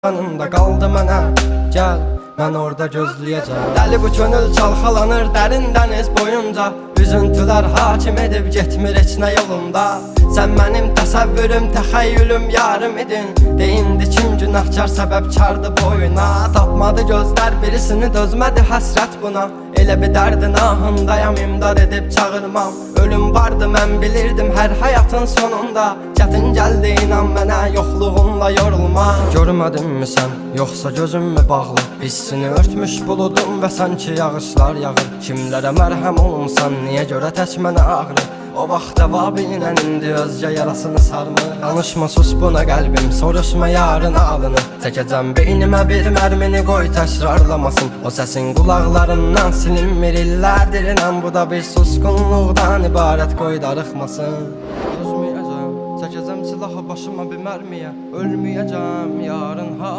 Yanında qaldı mənə, gəl, mən orada gözləyəcəm. Dəli bu könül çalxalanır dərin dəniz boyunca, üzüntülər hakim edib getmir heç nə yolunda. Sən mənim təsəvvürüm, təxəyyülüm, yarım idin. Deyindi kim günahkar səbəbkardı boyuna. Tapmadı gözlər birisini, dözmədi həsrət buna. Elə bir dərdin ahındayam, imdad edib çağırmam. Ölüm vardı mən bilirdim hər həyatın sonunda. Çətin gəldi inan mənə, yoxluğunla yorulma. Görmədinmi sən, yoxsa gözüm mü bağlı? Hissini örtmüş buludum və sanki yağışlar yağır. Kimlərə mərhəm olunsan, niyə görə tək mənə ağrı? O vaxt cavabinlə indi özgə yarasını sarmır. Danışma sus buna qəlbim, soruşma yarın alını. Çəkəcəm beynimə bir mərmini, qoy təkrarlamasın. O səsin qulaqlarından silinmir illərdir inan. Bu da bir susqunluqdan ibarət, qoy darıxmasın. Dözməyəcəm, çəkəcəm silahı başıma bir mərmiyə. Ölməyəcəm yarın ha.